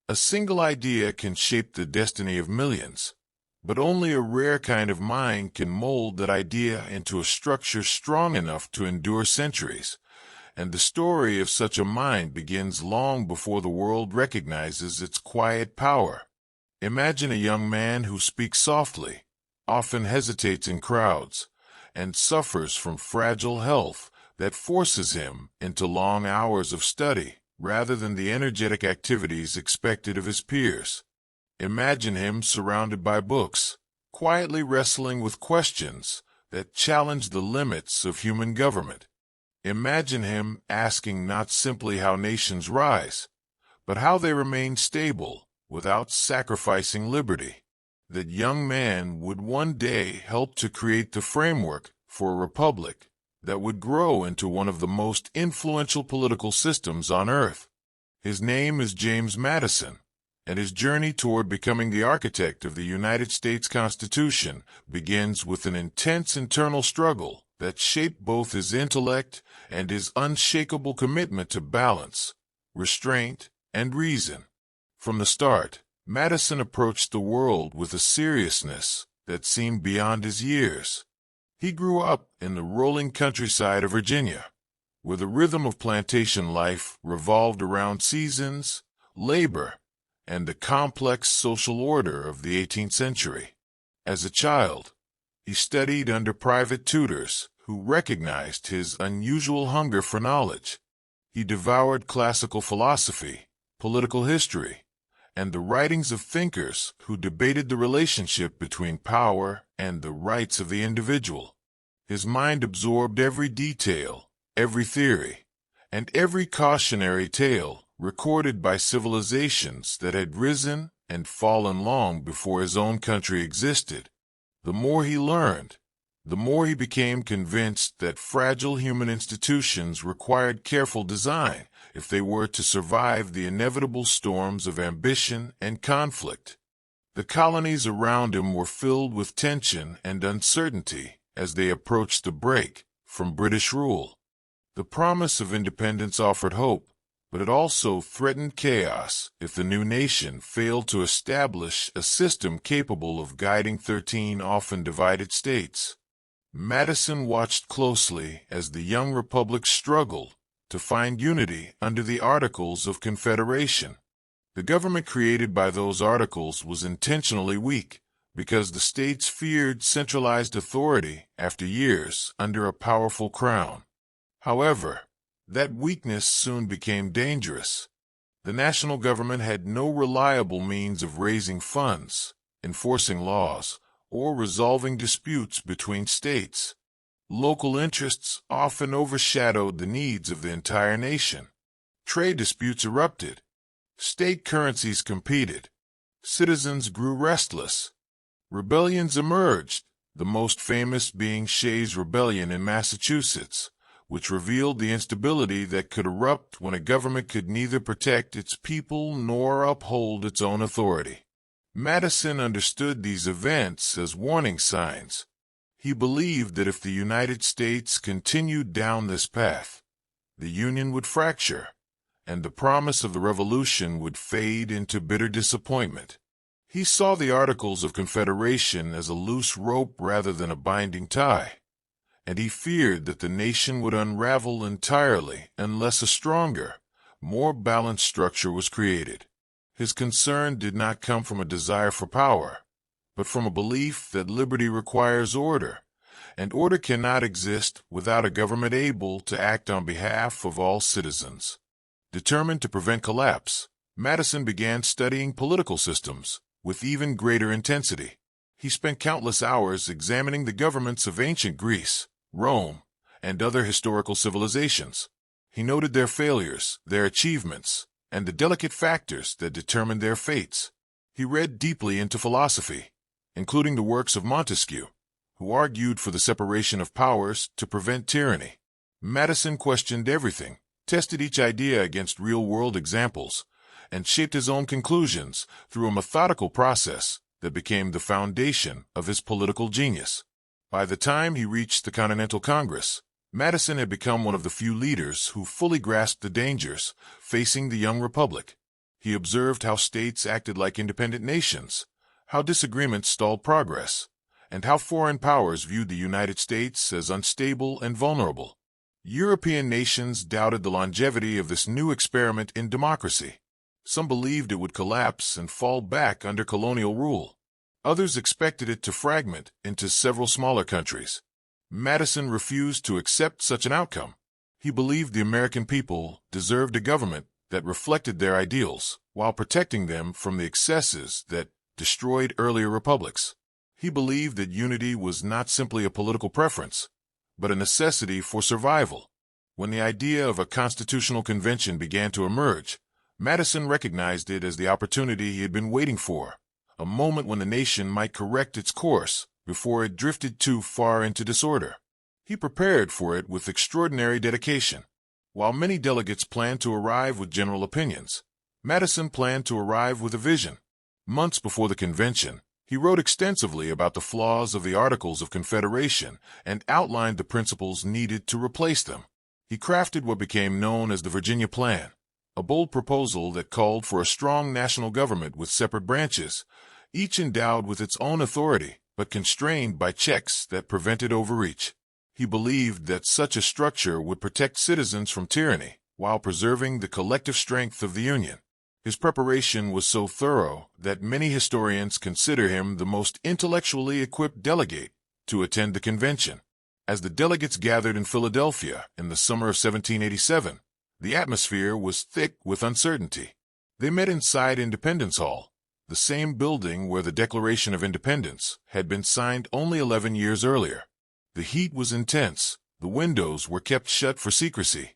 A single idea can shape the destiny of millions, but only a rare kind of mind can mold that idea into a structure strong enough to endure centuries. And the story of such a mind begins long before the world recognizes its quiet power. Imagine a young man who speaks softly, often hesitates in crowds, and suffers from fragile health that forces him into long hours of study rather than the energetic activities expected of his peers. Imagine him surrounded by books, quietly wrestling with questions that challenge the limits of human government. Imagine him asking not simply how nations rise, but how they remain stable without sacrificing liberty. That young man would one day help to create the framework for a republic that would grow into one of the most influential political systems on earth. His name is James Madison, and his journey toward becoming the architect of the United States Constitution begins with an intense internal struggle that shaped both his intellect and his unshakable commitment to balance, restraint, and reason. From the start, Madison approached the world with a seriousness that seemed beyond his years. He grew up in the rolling countryside of Virginia, where the rhythm of plantation life revolved around seasons, labor, and the complex social order of the 18th century. As a child, he studied under private tutors who recognized his unusual hunger for knowledge. He devoured classical philosophy, political history, and the writings of thinkers who debated the relationship between power and the rights of the individual. His mind absorbed every detail, every theory, and every cautionary tale recorded by civilizations that had risen and fallen long before his own country existed. The more he learned, the more he became convinced that fragile human institutions required careful design if they were to survive the inevitable storms of ambition and conflict. The colonies around him were filled with tension and uncertainty as they approached the break from British rule. The promise of independence offered hope, but it also threatened chaos if the new nation failed to establish a system capable of guiding 13 often divided states. Madison watched closely as the young republic struggled to find unity under the Articles of Confederation. The government created by those articles was intentionally weak because the states feared centralized authority after years under a powerful crown. However, that weakness soon became dangerous. The national government had no reliable means of raising funds, enforcing laws, or resolving disputes between states. Local interests often overshadowed the needs of the entire nation. Trade disputes erupted. State currencies competed. Citizens grew restless. Rebellions emerged, the most famous being Shays' Rebellion in Massachusetts, which revealed the instability that could erupt when a government could neither protect its people nor uphold its own authority. Madison understood these events as warning signs. He believed that if the United States continued down this path, the Union would fracture, and the promise of the Revolution would fade into bitter disappointment. He saw the Articles of Confederation as a loose rope rather than a binding tie, and he feared that the nation would unravel entirely unless a stronger, more balanced structure was created. His concern did not come from a desire for power, but from a belief that liberty requires order, and order cannot exist without a government able to act on behalf of all citizens. Determined to prevent collapse, Madison began studying political systems with even greater intensity. He spent countless hours examining the governments of ancient Greece, Rome, and other historical civilizations. He noted their failures, their achievements, and the delicate factors that determined their fates. He read deeply into philosophy, including the works of Montesquieu, who argued for the separation of powers to prevent tyranny. Madison questioned everything, tested each idea against real-world examples, and shaped his own conclusions through a methodical process that became the foundation of his political genius. By the time he reached the Continental Congress, Madison had become one of the few leaders who fully grasped the dangers facing the young republic. He observed how states acted like independent nations, how disagreements stalled progress, and how foreign powers viewed the United States as unstable and vulnerable. European nations doubted the longevity of this new experiment in democracy. Some believed it would collapse and fall back under colonial rule. Others expected it to fragment into several smaller countries. Madison refused to accept such an outcome. He believed the American people deserved a government that reflected their ideals while protecting them from the excesses that destroyed earlier republics. He believed that unity was not simply a political preference, but a necessity for survival. When the idea of a constitutional convention began to emerge, Madison recognized it as the opportunity he had been waiting for, a moment when the nation might correct its course before it drifted too far into disorder. He prepared for it with extraordinary dedication. While many delegates planned to arrive with general opinions, Madison planned to arrive with a vision. Months before the convention, he wrote extensively about the flaws of the Articles of Confederation and outlined the principles needed to replace them. He crafted what became known as the Virginia Plan, a bold proposal that called for a strong national government with separate branches, each endowed with its own authority, but constrained by checks that prevented overreach. He believed that such a structure would protect citizens from tyranny while preserving the collective strength of the Union. His preparation was so thorough that many historians consider him the most intellectually equipped delegate to attend the convention. As the delegates gathered in Philadelphia in the summer of 1787, the atmosphere was thick with uncertainty. They met inside Independence Hall, the same building where the Declaration of Independence had been signed only 11 years earlier. The heat was intense, the windows were kept shut for secrecy,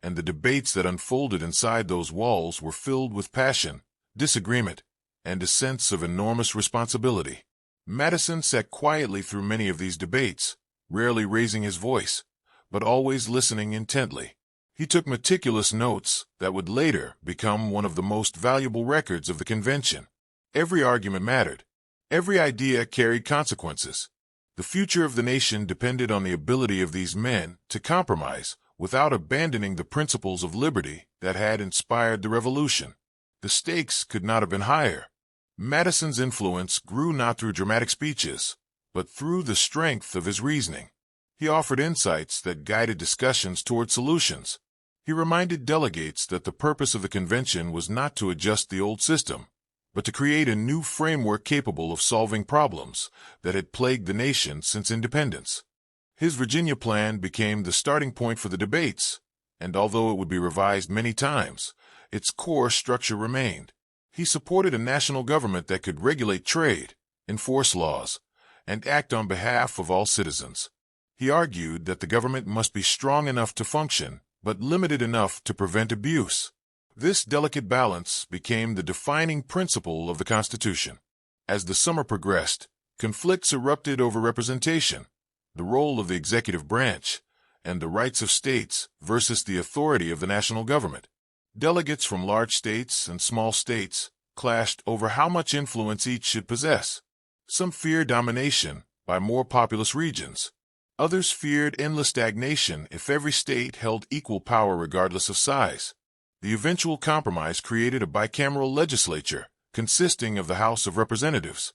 and the debates that unfolded inside those walls were filled with passion, disagreement, and a sense of enormous responsibility. Madison sat quietly through many of these debates, rarely raising his voice, but always listening intently. He took meticulous notes that would later become one of the most valuable records of the convention. Every argument mattered. Every idea carried consequences. The future of the nation depended on the ability of these men to compromise without abandoning the principles of liberty that had inspired the Revolution. The stakes could not have been higher. Madison's influence grew not through dramatic speeches, but through the strength of his reasoning. He offered insights that guided discussions toward solutions. He reminded delegates that the purpose of the convention was not to adjust the old system, but to create a new framework capable of solving problems that had plagued the nation since independence. His Virginia Plan became the starting point for the debates, and although it would be revised many times, its core structure remained. He supported a national government that could regulate trade, enforce laws, and act on behalf of all citizens. He argued that the government must be strong enough to function, but limited enough to prevent abuse. This delicate balance became the defining principle of the Constitution. As the summer progressed, conflicts erupted over representation, the role of the executive branch, and the rights of states versus the authority of the national government. Delegates from large states and small states clashed over how much influence each should possess. Some feared domination by more populous regions. Others feared endless stagnation if every state held equal power regardless of size. The eventual compromise created a bicameral legislature consisting of the House of Representatives,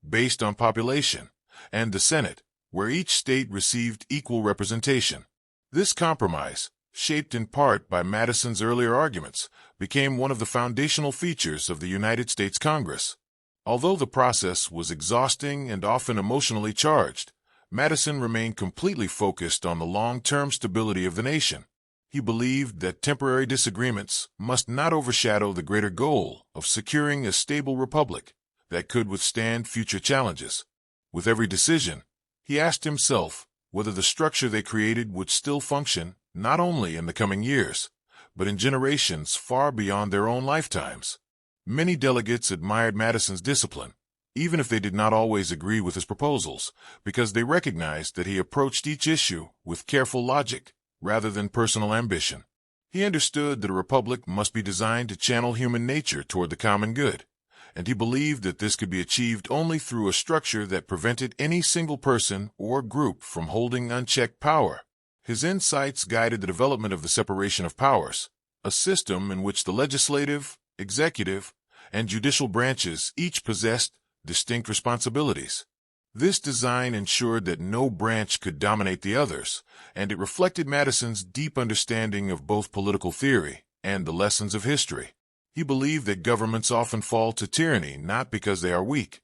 based on population, and the Senate, where each state received equal representation. This compromise, shaped in part by Madison's earlier arguments, became one of the foundational features of the United States Congress. Although the process was exhausting and often emotionally charged, Madison remained completely focused on the long-term stability of the nation. He believed that temporary disagreements must not overshadow the greater goal of securing a stable republic that could withstand future challenges. With every decision, he asked himself whether the structure they created would still function not only in the coming years, but in generations far beyond their own lifetimes. Many delegates admired Madison's discipline, even if they did not always agree with his proposals, because they recognized that he approached each issue with careful logic rather than personal ambition. He understood that a republic must be designed to channel human nature toward the common good, and he believed that this could be achieved only through a structure that prevented any single person or group from holding unchecked power. His insights guided the development of the separation of powers, a system in which the legislative, executive, and judicial branches each possessed distinct responsibilities. This design ensured that no branch could dominate the others, and it reflected Madison's deep understanding of both political theory and the lessons of history. He believed that governments often fall to tyranny not because they are weak,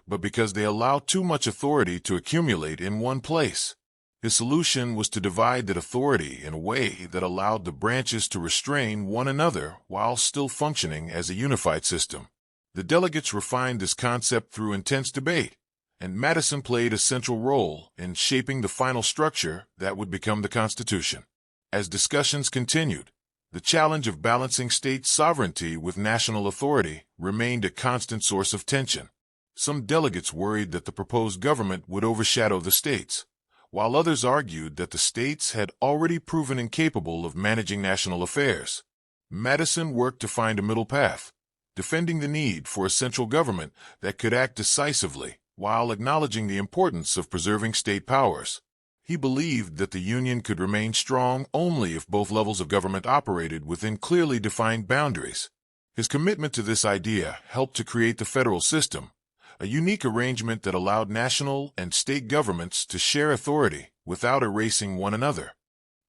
but because they allow too much authority to accumulate in one place. His solution was to divide that authority in a way that allowed the branches to restrain one another while still functioning as a unified system. The delegates refined this concept through intense debate, and Madison played a central role in shaping the final structure that would become the Constitution. As discussions continued, the challenge of balancing state sovereignty with national authority remained a constant source of tension. Some delegates worried that the proposed government would overshadow the states, while others argued that the states had already proven incapable of managing national affairs. Madison worked to find a middle path, defending the need for a central government that could act decisively while acknowledging the importance of preserving state powers. He believed that the Union could remain strong only if both levels of government operated within clearly defined boundaries. His commitment to this idea helped to create the federal system, a unique arrangement that allowed national and state governments to share authority without erasing one another.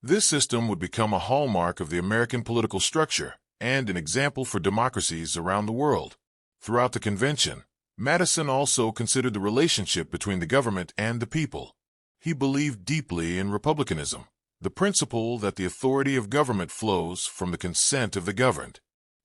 This system would become a hallmark of the American political structure and an example for democracies around the world. Throughout the convention, Madison also considered the relationship between the government and the people. He believed deeply in republicanism, the principle that the authority of government flows from the consent of the governed.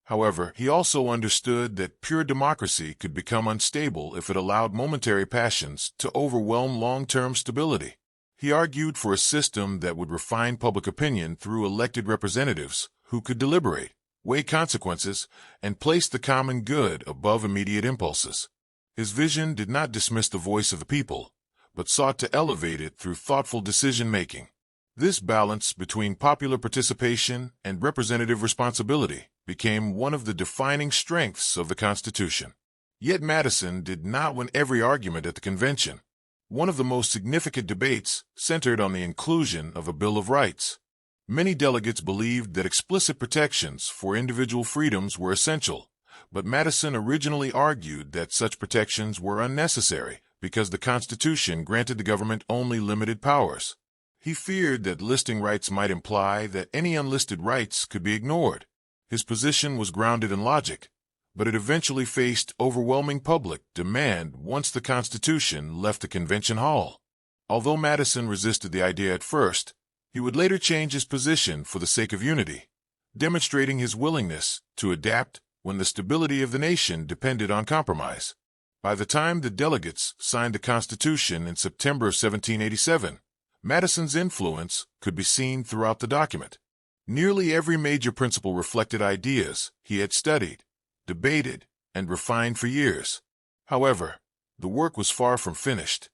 However, he also understood that pure democracy could become unstable if it allowed momentary passions to overwhelm long-term stability. He argued for a system that would refine public opinion through elected representatives who could deliberate, weigh consequences, and place the common good above immediate impulses. His vision did not dismiss the voice of the people, but sought to elevate it through thoughtful decision-making. This balance between popular participation and representative responsibility became one of the defining strengths of the Constitution. Yet Madison did not win every argument at the convention. One of the most significant debates centered on the inclusion of a Bill of Rights. Many delegates believed that explicit protections for individual freedoms were essential, but Madison originally argued that such protections were unnecessary because the Constitution granted the government only limited powers. He feared that listing rights might imply that any unlisted rights could be ignored. His position was grounded in logic, but it eventually faced overwhelming public demand once the Constitution left the convention hall. Although Madison resisted the idea at first, he would later change his position for the sake of unity, demonstrating his willingness to adapt when the stability of the nation depended on compromise. By the time the delegates signed the Constitution in September of 1787, Madison's influence could be seen throughout the document. Nearly every major principle reflected ideas he had studied, debated, and refined for years. However, the work was far from finished.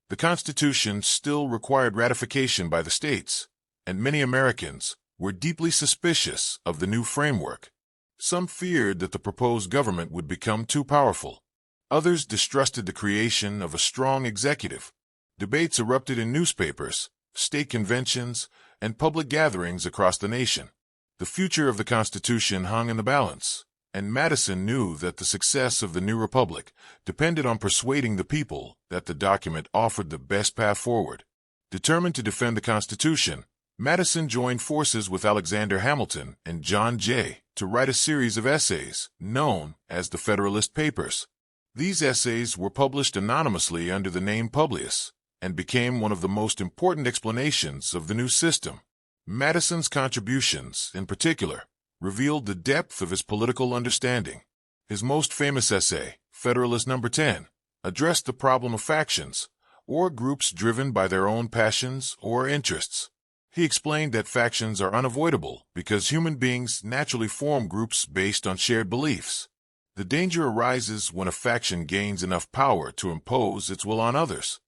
The Constitution still required ratification by the states, and many Americans were deeply suspicious of the new framework. Some feared that the proposed government would become too powerful. Others distrusted the creation of a strong executive. Debates erupted in newspapers, state conventions, and public gatherings across the nation. The future of the Constitution hung in the balance, and Madison knew that the success of the new republic depended on persuading the people that the document offered the best path forward. Determined to defend the Constitution, Madison joined forces with Alexander Hamilton and John Jay to write a series of essays known as the Federalist Papers. These essays were published anonymously under the name Publius, and became one of the most important explanations of the new system. Madison's contributions, in particular, revealed the depth of his political understanding. His most famous essay, Federalist No. 10, addressed the problem of factions, or groups driven by their own passions or interests. He explained that factions are unavoidable because human beings naturally form groups based on shared beliefs. The danger arises when a faction gains enough power to impose its will on others.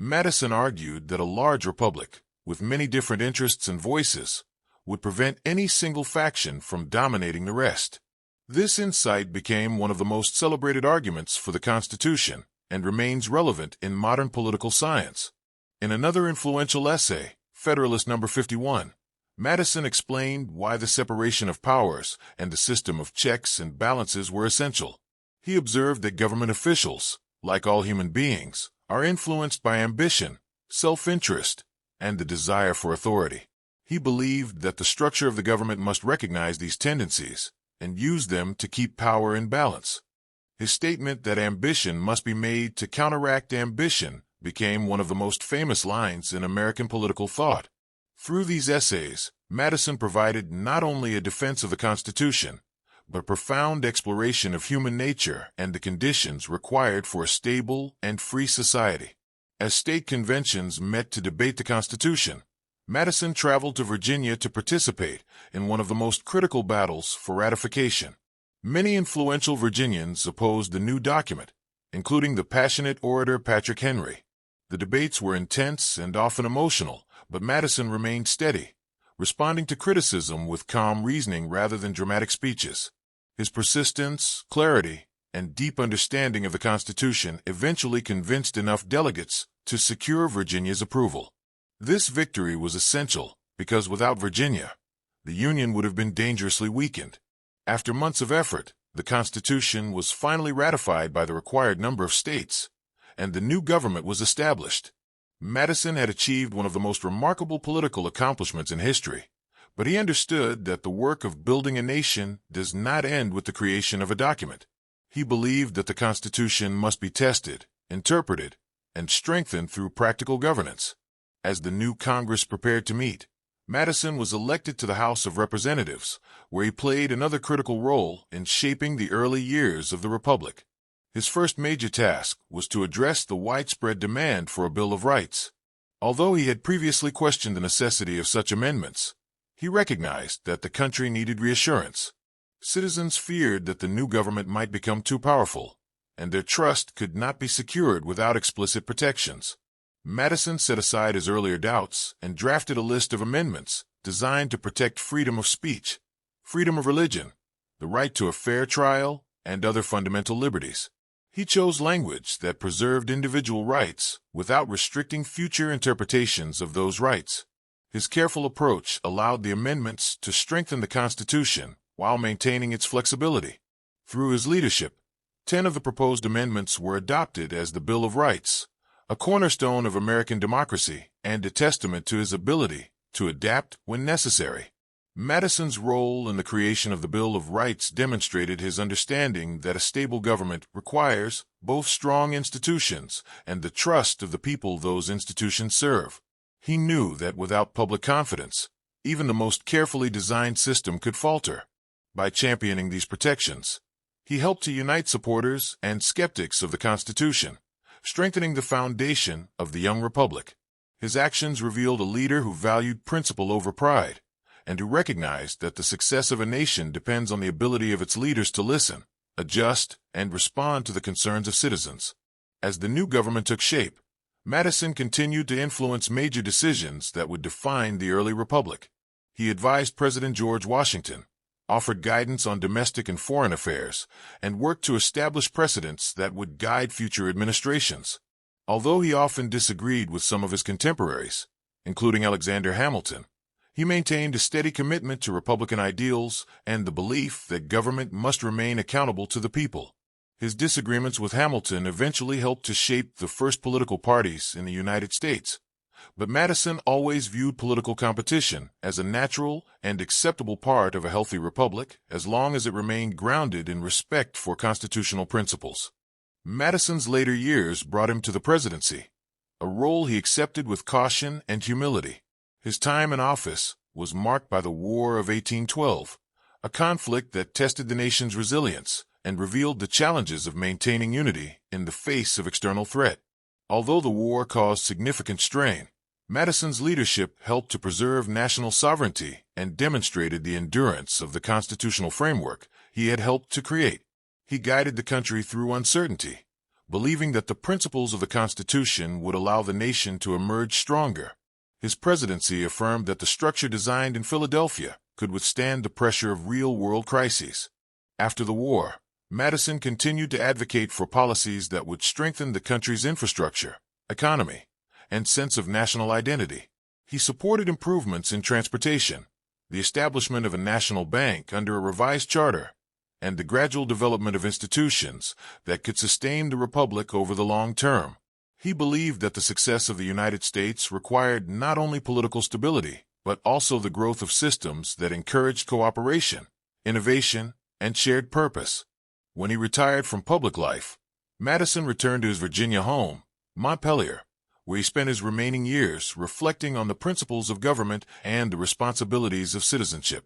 Madison argued that a large republic, with many different interests and voices, would prevent any single faction from dominating the rest. This insight became one of the most celebrated arguments for the Constitution and remains relevant in modern political science. In another influential essay, Federalist No. 51, Madison explained why the separation of powers and the system of checks and balances were essential. He observed that government officials, like all human beings, are influenced by ambition, self-interest, and the desire for authority. He believed that the structure of the government must recognize these tendencies and use them to keep power in balance. His statement that ambition must be made to counteract ambition became one of the most famous lines in American political thought. Through these essays, Madison provided not only a defense of the Constitution, but a profound exploration of human nature and the conditions required for a stable and free society. As state conventions met to debate the Constitution, Madison traveled to Virginia to participate in one of the most critical battles for ratification. Many influential Virginians opposed the new document, including the passionate orator Patrick Henry. The debates were intense and often emotional, but Madison remained steady, responding to criticism with calm reasoning rather than dramatic speeches. His persistence, clarity, and deep understanding of the Constitution eventually convinced enough delegates to secure Virginia's approval. This victory was essential because without Virginia, the Union would have been dangerously weakened. After months of effort, the Constitution was finally ratified by the required number of states, and the new government was established. Madison had achieved one of the most remarkable political accomplishments in history, but he understood that the work of building a nation does not end with the creation of a document. He believed that the Constitution must be tested, interpreted, and strengthened through practical governance. As the new Congress prepared to meet, Madison was elected to the House of Representatives, where he played another critical role in shaping the early years of the Republic. His first major task was to address the widespread demand for a Bill of Rights. Although he had previously questioned the necessity of such amendments, he recognized that the country needed reassurance. Citizens feared that the new government might become too powerful, and their trust could not be secured without explicit protections. Madison set aside his earlier doubts and drafted a list of amendments designed to protect freedom of speech, freedom of religion, the right to a fair trial, and other fundamental liberties. He chose language that preserved individual rights without restricting future interpretations of those rights. His careful approach allowed the amendments to strengthen the Constitution while maintaining its flexibility. Through his leadership, 10 of the proposed amendments were adopted as the Bill of Rights, a cornerstone of American democracy and a testament to his ability to adapt when necessary. Madison's role in the creation of the Bill of Rights demonstrated his understanding that a stable government requires both strong institutions and the trust of the people those institutions serve. He knew that without public confidence, even the most carefully designed system could falter. By championing these protections, he helped to unite supporters and skeptics of the Constitution, strengthening the foundation of the young republic. His actions revealed a leader who valued principle over pride, and who recognized that the success of a nation depends on the ability of its leaders to listen, adjust, and respond to the concerns of citizens. As the new government took shape, Madison continued to influence major decisions that would define the early republic. He advised President George Washington, offered guidance on domestic and foreign affairs, and worked to establish precedents that would guide future administrations. Although he often disagreed with some of his contemporaries, including Alexander Hamilton, he maintained a steady commitment to Republican ideals and the belief that government must remain accountable to the people. His disagreements with Hamilton eventually helped to shape the first political parties in the United States, but Madison always viewed political competition as a natural and acceptable part of a healthy republic as long as it remained grounded in respect for constitutional principles. Madison's later years brought him to the presidency, a role he accepted with caution and humility. His time in office was marked by the War of 1812, a conflict that tested the nation's resilience and revealed the challenges of maintaining unity in the face of external threat. Although the war caused significant strain, Madison's leadership helped to preserve national sovereignty and demonstrated the endurance of the constitutional framework he had helped to create. He guided the country through uncertainty, believing that the principles of the Constitution would allow the nation to emerge stronger. His presidency affirmed that the structure designed in Philadelphia could withstand the pressure of real-world crises. After the war, Madison continued to advocate for policies that would strengthen the country's infrastructure, economy, and sense of national identity. He supported improvements in transportation, the establishment of a national bank under a revised charter, and the gradual development of institutions that could sustain the republic over the long term. He believed that the success of the United States required not only political stability, but also the growth of systems that encouraged cooperation, innovation, and shared purpose. When he retired from public life, Madison returned to his Virginia home, Montpelier, where he spent his remaining years reflecting on the principles of government and the responsibilities of citizenship.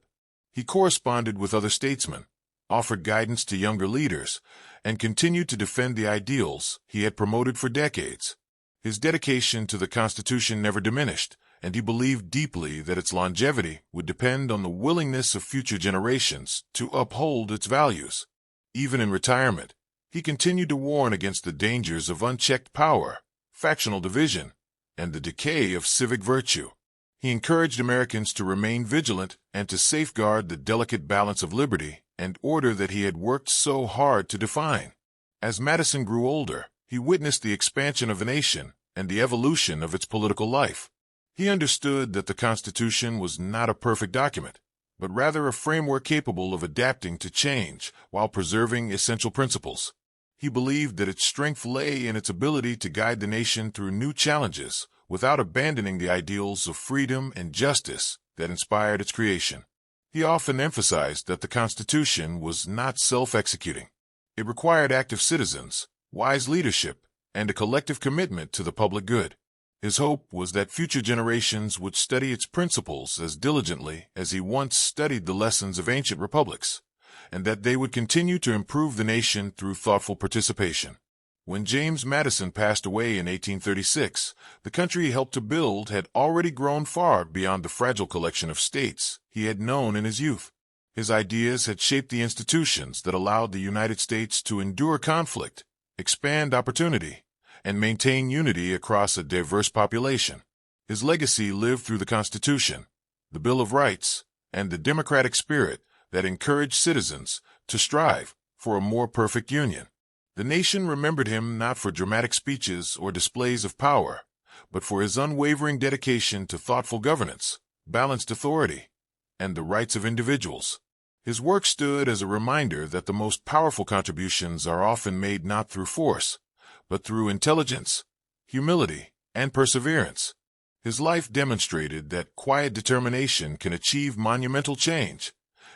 He corresponded with other statesmen, offered guidance to younger leaders, and continued to defend the ideals he had promoted for decades. His dedication to the Constitution never diminished, and he believed deeply that its longevity would depend on the willingness of future generations to uphold its values. Even in retirement, he continued to warn against the dangers of unchecked power, factional division, and the decay of civic virtue. He encouraged Americans to remain vigilant and to safeguard the delicate balance of liberty and order that he had worked so hard to define. As Madison grew older, he witnessed the expansion of the nation and the evolution of its political life. He understood that the Constitution was not a perfect document, but rather a framework capable of adapting to change while preserving essential principles. He believed that its strength lay in its ability to guide the nation through new challenges without abandoning the ideals of freedom and justice that inspired its creation. He often emphasized that the Constitution was not self-executing. It required active citizens, wise leadership, and a collective commitment to the public good. His hope was that future generations would study its principles as diligently as he once studied the lessons of ancient republics, and that they would continue to improve the nation through thoughtful participation. When James Madison passed away in 1836, the country he helped to build had already grown far beyond the fragile collection of states he had known in his youth. His ideas had shaped the institutions that allowed the United States to endure conflict, expand opportunity, and maintain unity across a diverse population. His legacy lived through the Constitution, the Bill of Rights, and the democratic spirit that encouraged citizens to strive for a more perfect union. The nation remembered him not for dramatic speeches or displays of power, but for his unwavering dedication to thoughtful governance, balanced authority, and the rights of individuals. His work stood as a reminder that the most powerful contributions are often made not through force, but through intelligence, humility, and perseverance. His life demonstrated that quiet determination can achieve monumental change,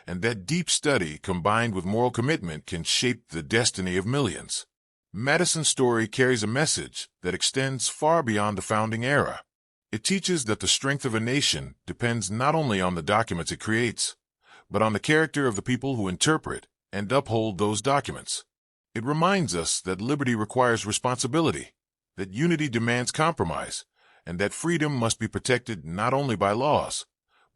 and that deep study combined with moral commitment can shape the destiny of millions. Madison's story carries a message that extends far beyond the founding era. It teaches that the strength of a nation depends not only on the documents it creates, but on the character of the people who interpret and uphold those documents. It reminds us that liberty requires responsibility, that unity demands compromise, and that freedom must be protected not only by laws,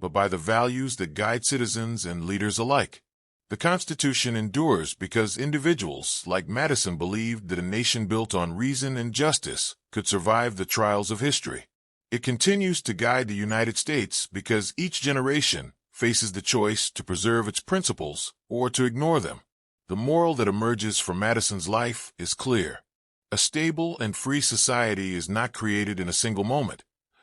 but by the values that guide citizens and leaders alike. The Constitution endures because individuals like Madison believed that a nation built on reason and justice could survive the trials of history. It continues to guide the United States because each generation faces the choice to preserve its principles or to ignore them. The moral that emerges from Madison's life is clear. A stable and free society is not created in a single moment,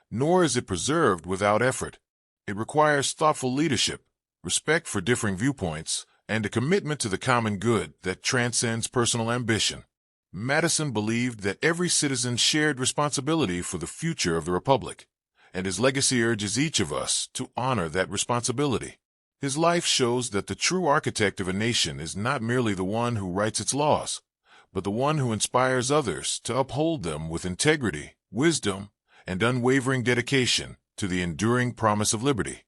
nor is it preserved without effort. It requires thoughtful leadership, respect for differing viewpoints, and a commitment to the common good that transcends personal ambition. Madison believed that every citizen shared responsibility for the future of the Republic, and his legacy urges each of us to honor that responsibility. His life shows that the true architect of a nation is not merely the one who writes its laws, but the one who inspires others to uphold them with integrity, wisdom, and unwavering dedication to the enduring promise of liberty.